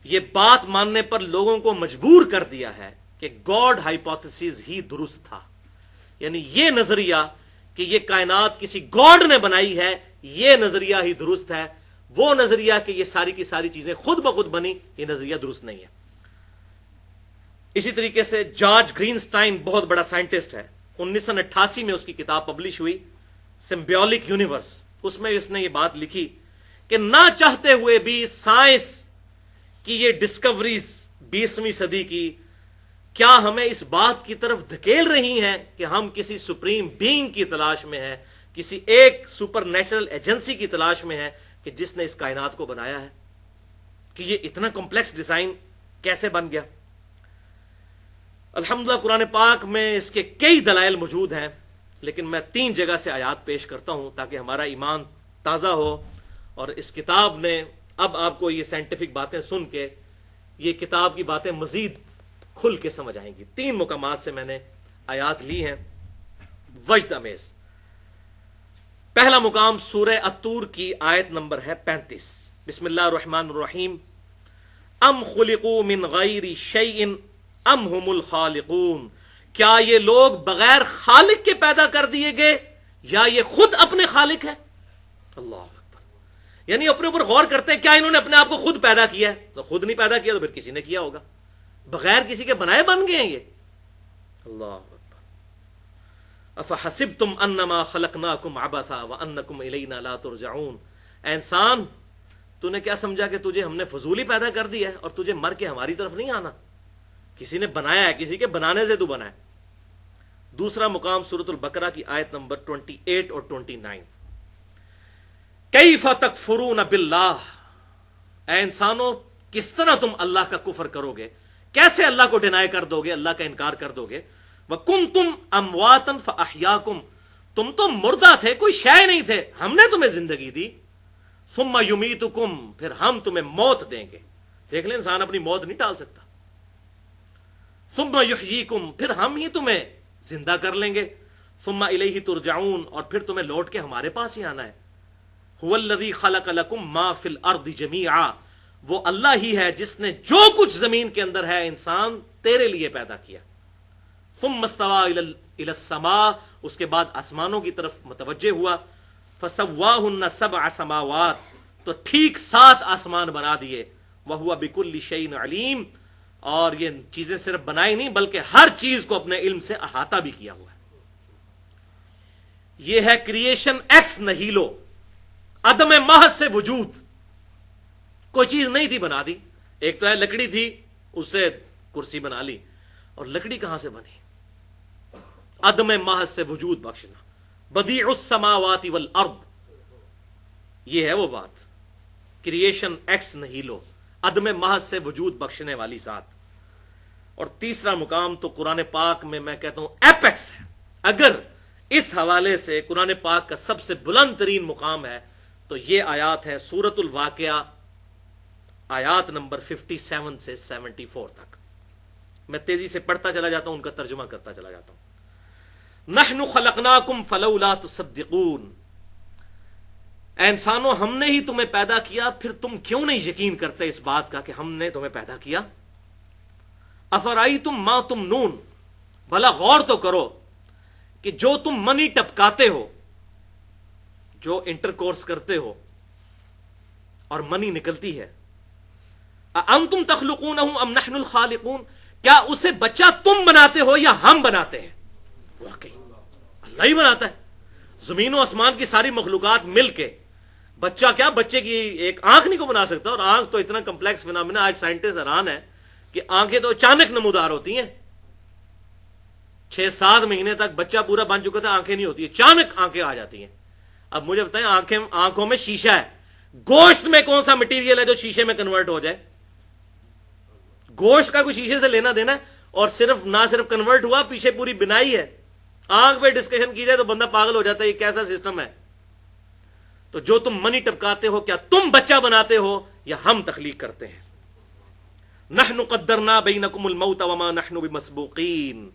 یہ بات ماننے پر لوگوں کو مجبور کر دیا ہے کہ گاڈ ہائپوتھیسز ہی درست تھا. یعنی یہ نظریہ کہ یہ کائنات کسی گاڈ نے بنائی ہے, یہ نظریہ ہی درست ہے. وہ نظریہ کہ یہ ساری کی ساری چیزیں خود بخود بنی, یہ نظریہ درست نہیں ہے. اسی طریقے سے جارج گرینسٹائن بہت بڑا سائنٹسٹ ہے, 1988 میں اس کی کتاب پبلش ہوئی سمبیولک یونیورس. اس میں اس نے یہ بات لکھی کہ نہ چاہتے ہوئے بھی سائنس کی یہ ڈسکوریز 20ویں صدی کی کیا ہمیں اس بات کی طرف دھکیل رہی ہیں کہ ہم کسی سپریم بینگ کی تلاش میں ہیں, کسی ایک سپر نیچرل ایجنسی کی تلاش میں ہیں کہ جس نے اس کائنات کو بنایا ہے, کہ یہ اتنا کمپلیکس ڈیزائن کیسے بن گیا. الحمدللہ قرآن پاک میں اس کے کئی دلائل موجود ہیں, لیکن میں 3 جگہ سے آیات پیش کرتا ہوں تاکہ ہمارا ایمان تازہ ہو. اور اس کتاب نے اب آپ کو یہ سائنٹیفک باتیں سن کے یہ کتاب کی باتیں مزید کھل کے سمجھ آئیں گی. 3 مقامات سے میں نے آیات لی ہیں وجد امیز. پہلا مقام سورہ الطور کی آیت نمبر ہے 35. بسم اللہ الرحمن الرحیم. ام خلقوا من غیر شیء ام هم الخالقون. کیا یہ لوگ بغیر خالق کے پیدا کر دیے گئے یا یہ خود اپنے خالق ہیں؟ اللہ اکبر. یعنی اپنے اوپر غور کرتے ہیں, کیا انہوں نے اپنے آپ کو خود پیدا کیا ہے؟ تو خود نہیں پیدا کیا تو پھر کسی نے کیا ہوگا. بغیر کسی کے بنائے بن گئے ہیں یہ. اللہ اکبر. افحسبتم انما خلقناکم عبثا وانکم الینا لا ترجعون. اے انسان, تو نے کیا سمجھا کہ تجھے ہم نے فضول ہی پیدا کر دیا ہے اور تجھے مر کے ہماری طرف نہیں آنا؟ کسی نے بنایا ہے, کسی کے بنانے سے تو بنا ہے. دوسرا مقام سورۃ البقرہ کی آیت نمبر 28 اور 29. کیف تکفرون باللہ. اے انسانوں, کس طرح تم اللہ کا کفر کرو گے, کیسے اللہ کو ڈینائی کر دو گے, اللہ کا انکار کر دو گے. وَكُنْتُمْ أَمْوَاتًا فَأَحْيَاكُمْ. تم تو مردہ تھے, کوئی شے نہیں تھے, ہم نے تمہیں زندگی دی. ثُمَّ يُمِيتُكُمْ. پھر ہم تمہیں موت دیں گے. دیکھ لیں, انسان اپنی موت نہیں ٹال سکتا. ثُمَّ يُحْيِيكُمْ. پھر ہم ہی تمہیں زندہ کر لیں گے. ثُمَّ إِلَيْهِ تُرْجَعُونَ. اور پھر تمہیں لوٹ کے ہمارے پاس ہی آنا ہے. هو الذی خلق لکم ما فی الارض جمیعا، وہ اللہ ہی ہے جس نے جو کچھ زمین کے اندر ہے انسان تیرے لیے پیدا کیا. ثم استوى الى السماء، اس کے بعد آسمانوں کی طرف متوجہ ہوا. فسواہن 7 سماوات، تو ٹھیک 7 آسمان بنا دیے. وہو بکل شیء علیم، اور یہ چیزیں صرف بنائی نہیں بلکہ ہر چیز کو اپنے علم سے احاطہ بھی کیا ہوا ہے. یہ ہے کریشن ایکس نہیلو، عدم محض سے وجود. کوئی چیز نہیں تھی بنا دی. ایک تو ہے لکڑی تھی، اس سے کرسی بنا لی، اور لکڑی کہاں سے بنی؟ عدم محض سے وجود بخشنا. بدیع السماوات والارض، یہ ہے وہ بات. کریشن ایکس نہیلو، عدم محض سے وجود بخشنے والی ذات. اور تیسرا مقام تو قرآن پاک میں کہتا ہوں ایپیکس ہے. اگر اس حوالے سے قرآن پاک کا سب سے بلند ترین مقام ہے تو یہ آیات ہے سورۃ الواقعہ، آیات نمبر 57 سے 74 تک. میں تیزی سے پڑھتا چلا جاتا ہوں، ان کا ترجمہ کرتا چلا جاتا ہوں. نحن خلقناکم فلولا تصدقون، اے انسانوں ہم نے ہی تمہیں پیدا کیا، پھر تم کیوں نہیں یقین کرتے اس بات کا کہ ہم نے تمہیں پیدا کیا. افرائیتم ما تمنون، بھلا غور تو کرو کہ جو تم منی ٹپکاتے ہو، جو انٹر کرتے ہو اور منی نکلتی ہے. انتم تخلقونہ ام نحن الخالقون، کیا اسے بچہ تم بناتے ہو یا ہم بناتے ہیں؟ واقعی اللہ ہی بناتا ہے. زمین و آسمان کی ساری مخلوقات مل کے بچہ کیا، بچے کی ایک آنکھ نہیں کو بنا سکتا. اور آنکھ تو اتنا کمپلیکس فینامنا، آج سائنٹسٹ حیران ہے کہ آنکھیں تو اچانک نمودار ہوتی ہیں. 6-7 مہینے تک بچہ پورا بن چکا تھا، آنکھیں نہیں ہوتی، اچانک آنکھیں آ جاتی ہیں. اب مجھے بتائیں، آنکھوں میں شیشہ ہے، گوشت میں کون سا مٹیریل ہے جو شیشے میں کنورٹ ہو جائے؟ گوشت کا کوئی شیشے سے لینا دینا ہے؟ اور نہ صرف کنورٹ ہوا، پیچھے پوری بنائی ہے. آنکھ پہ ڈسکشن کی جائے تو بندہ پاگل ہو جاتا ہے، یہ کیسا سسٹم ہے؟ تو جو تم منی ٹپکاتے ہو، کیا تم بچہ بناتے ہو یا ہم تخلیق کرتے ہیں؟ نحن قدرنا بینکم الموت وما نحن بمسبوقین،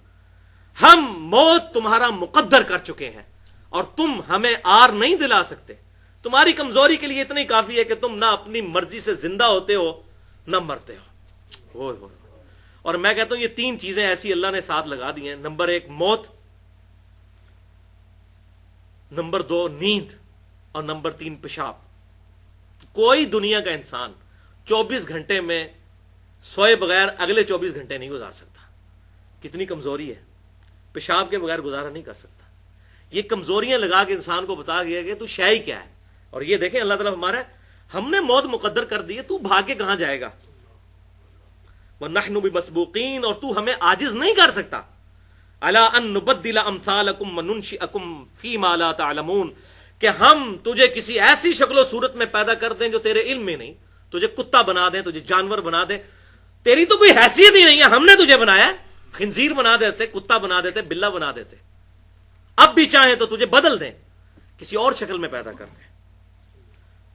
ہم موت تمہارا مقدر کر چکے ہیں اور تم ہمیں آر نہیں دلا سکتے. تمہاری کمزوری کے لیے اتنا ہی کافی ہے کہ تم نہ اپنی مرضی سے زندہ ہوتے ہو نہ مرتے ہو. اور میں کہتا ہوں یہ 3 چیزیں ایسی اللہ نے ساتھ لگا دی ہیں. نمبر 1 موت، نمبر 2 نیند، اور نمبر 3 پیشاب. کوئی دنیا کا انسان 24 گھنٹے میں سوئے بغیر اگلے 24 گھنٹے نہیں گزار سکتا. کتنی کمزوری ہے، پیشاب کے بغیر گزارا نہیں کر سکتا. یہ کمزوریاں لگا کے انسان کو بتا گیا کہ تو شے ہی کیا ہے. اور یہ دیکھیں اللہ تعالیٰ ہمارا، ہم نے موت مقدر کر دی ہے، تو بھاگ کے کہاں جائے گا؟ وَنَحْنُ بِمَسْبُوقِينَ، اور تو ہمیں عاجز نہیں کر سکتا. أَلَا أَن نُبَدِّلَ أَمْثَالَكُمْ وَنُنْشِئَكُمْ فِي مَا لَا تَعْلَمُونَ، کہ ہم تجھے کسی ایسی شکل و صورت میں پیدا کر دیں جو تیرے علم میں نہیں. تجھے کتا بنا دیں، تجھے جانور بنا دیں، تیری تو کوئی حیثیت ہی نہیں ہے، ہم نے تجھے بنایا. خنزیر بنا دیتے، کتا بنا دیتے، بلا بنا دیتے. اب بھی چاہیں تو تجھے بدل دیں، کسی اور شکل میں پیدا کر دیں.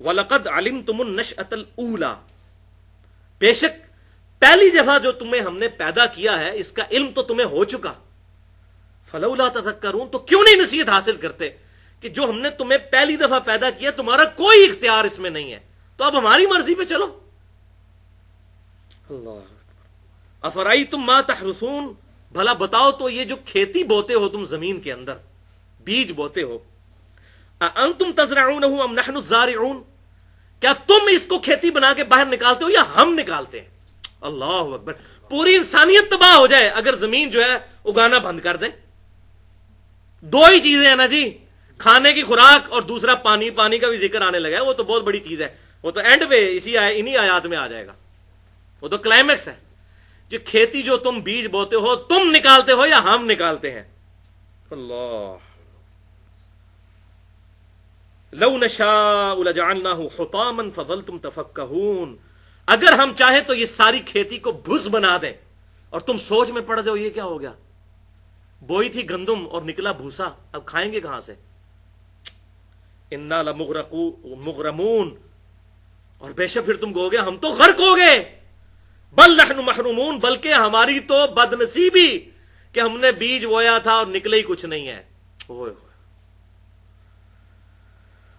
وَلَقَدْ عَلِمْتُمُ النَّشْأَةَ الْأُولَى، بے شک پہلی دفعہ جو تمہیں ہم نے پیدا کیا ہے اس کا علم تو تمہیں ہو چکا. فَلَوْلَا تَذَكَّرُونَ، تو کیوں نہیں نصیحت حاصل کرتے کہ جو ہم نے تمہیں پہلی دفعہ پیدا کیا تمہارا کوئی اختیار اس میں نہیں ہے، تو اب ہماری مرضی پہ چلو. اللہ افرائیتم ما تحرثون، بھلا بتاؤ تو یہ جو کھیتی بوتے ہو تم زمین کے اندر، بیج بوتے ہو، انتم تزرعونہ ام نحن الزارعون، کیا تم اس کو کھیتی بنا کے باہر نکالتے ہو یا ہم نکالتے ہیں؟ اللہ اکبر. پوری انسانیت تباہ ہو جائے اگر زمین جو ہے اگانا بند کر دے. 2 ہی چیزیں ہیں نا جی، کھانے کی خوراک اور دوسرا پانی. پانی کا بھی ذکر آنے لگا ہے، وہ تو بہت بڑی چیز ہے، وہ تو اینڈ پہ انہی آیات میں آ جائے گا، وہ تو کلائمیکس ہے. جو کھیتی جو تم بیج بوتے ہو تم نکالتے ہو یا ہم نکالتے ہیں؟ اللہ. لو نشاء لجعلناہ حطاما فظلتم تفکہون، اگر ہم چاہیں تو یہ ساری کھیتی کو بھس بنا دیں اور تم سوچ میں پڑ جاؤ یہ کیا ہو گیا، بوئی تھی گندم اور نکلا بھوسا، اب کھائیں گے کہاں سے؟ انا لمغرمون، اور بے شک پھر تم کہو گے ہم تو غرق ہو گئے. بل نحن محرومون، بلکہ ہماری تو بد نصیبی کہ ہم نے بیج بویا تھا اور نکلے ہی کچھ نہیں ہے.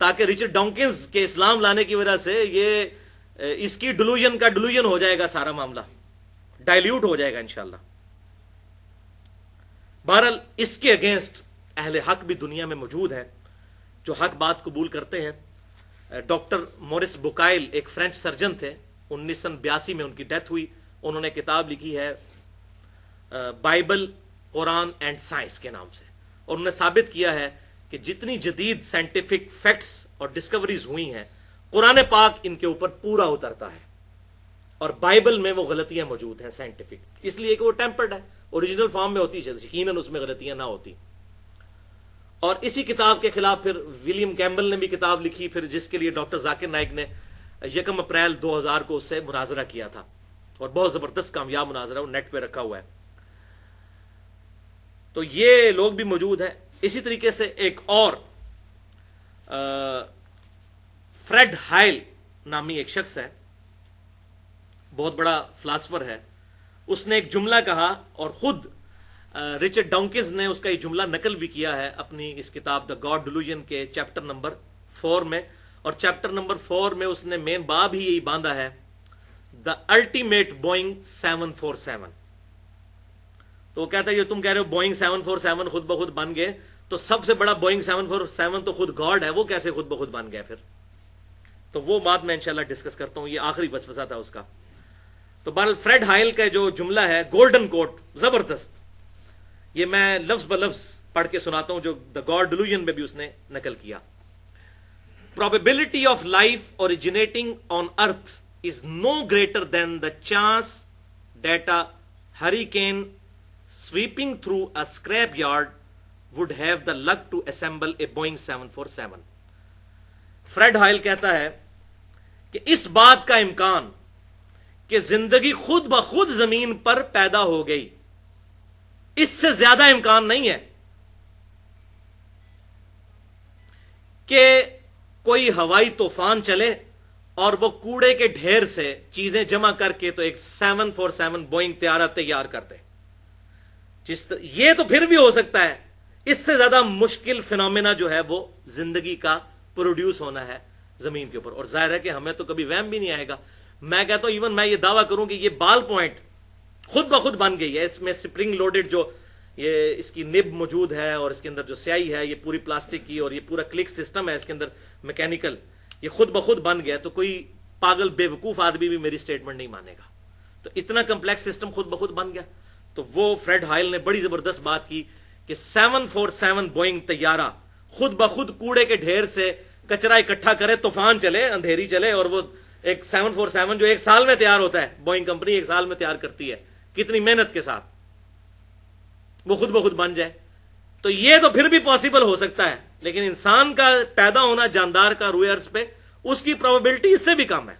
تاکہ رچرڈ ڈانکنز کے اسلام لانے کی وجہ سے یہ اس کی ڈیلوژن کا ڈیلوژن ہو جائے گا، سارا معاملہ ڈائلیوٹ ہو جائے گا انشاءاللہ۔ بہرحال اس کے اگینسٹ اہل حق بھی دنیا میں موجود ہے جو حق بات قبول کرتے ہیں۔ ڈاکٹر مورس بوکائل ایک فرینچ سرجن تھے، 1982 میں ان کی ڈیتھ ہوئی۔ انہوں نے کتاب لکھی ہے بائبل، قرآن اینڈ سائنس کے نام سے، اور انہوں نے ثابت کیا ہے کہ جتنی جدید سائنٹیفک فیکٹس اور ڈسکوریز ہوئی ہیں، قرآن پاک ان کے اوپر پورا اترتا ہے، اور بائبل میں وہ غلطیاں موجود ہیں سائنٹیفک، اس لیے کہ وہ ٹیمپرڈ ہے، اوریجنل فارم میں ہوتی ہے، یقیناً اس میں غلطیاں نہ ہوتی۔ اور اسی کتاب کے خلاف پھر ولیم کیمبل نے بھی کتاب لکھی، پھر جس کے لیے ڈاکٹر ذاکر نائک نے 1 اپریل 2000 کو اس سے مناظرہ کیا تھا، اور بہت زبردست کامیاب مناظرہ، وہ نیٹ پہ رکھا ہوا ہے۔ تو یہ لوگ بھی موجود ہیں۔ اسی طریقے سے ایک اور فریڈ ہائل نامی ایک شخص ہے، بہت بڑا فلاسفر ہے، اس نے ایک جملہ کہا، اور خود رچرڈ ڈانکنز نے اس کا یہ جملہ نقل بھی کیا ہے اپنی اس کتاب دا گاڈ ڈیلوژن کے چیپٹر نمبر 4 میں، اور چیپٹر نمبر 4 میں اس نے مین باب ہی یہی باندھا ہے، دا الٹیمیٹ بوئنگ 747۔ تو وہ کہتا ہے یہ تم کہہ رہے ہو بوئنگ 747 خود بخود بن گئے، تو سب سے بڑا بوئنگ 747 تو خود گاڈ ہے، وہ کیسے خود بخود بن گیا پھر؟ تو وہ بات میں انشاءاللہ ڈسکس کرتا ہوں، یہ آخری وسوسہ تھا اس کا۔ تو بہرحال فریڈ ہائل کا جو جملہ ہے گولڈن کوٹ، زبردست، یہ میں لفظ بلفظ پڑھ کے سناتا ہوں جو دا گاڈ ڈیلوژن میں بھی اس نے نقل کیا۔ Probability of life originating on earth is no greater than the chance that a hurricane sweeping through a scrapyard would have the luck to assemble a Boeing 747۔ Fred Hoyle کہتا ہے کہ اس بات کا امکان کہ زندگی خود بخود زمین پر پیدا ہو گئی، اس سے زیادہ امکان نہیں ہے کہ کوئی ہوائی طوفان چلے اور وہ کوڑے کے ڈھیر سے چیزیں جمع کر کے تو ایک 747 بوئنگ طیارہ تیار کر دے۔ یہ تو پھر بھی ہو سکتا ہے، اس سے زیادہ مشکل فینومینا جو ہے وہ زندگی کا پروڈیوس ہونا ہے زمین کے اوپر، اور ظاہر ہے کہ ہمیں تو کبھی وہم بھی نہیں آئے گا۔ میں کہتا ہوں ایون میں یہ دعویٰ کروں کہ یہ بال پوائنٹ خود بخود بن گئی ہے، اس میں سپرنگ لوڈڈ جو یہ اس کی نب موجود ہے، اور اس کے اندر جو سیاہی ہے یہ پوری پلاسٹک کی، اور یہ پورا کلک سسٹم ہے اس کے اندر میکینیکل، یہ خود بخود بن گیا، تو کوئی پاگل بے وقوف آدمی بھی میری سٹیٹمنٹ نہیں مانے گا۔ تو اتنا کمپلیکس سسٹم خود بخود بن گیا۔ تو وہ فریڈ ہائل نے بڑی زبردست بات کی کہ 747 بوئنگ طیارہ خود بخود کوڑے کے ڈھیر سے کچرا اکٹھا کرے، طوفان چلے، اندھیری چلے، اور وہ ایک 747 جو 1 سال میں تیار ہوتا ہے، بوئنگ کمپنی 1 سال میں تیار کرتی ہے کتنی محنت کے ساتھ، وہ خود بخود بن جائے۔ تو یہ تو پھر بھی پاسبل ہو سکتا ہے، لیکن انسان کا پیدا ہونا جاندار کا روئے ارض پہ، اس کی پروبیبلٹی اس سے بھی کم ہے۔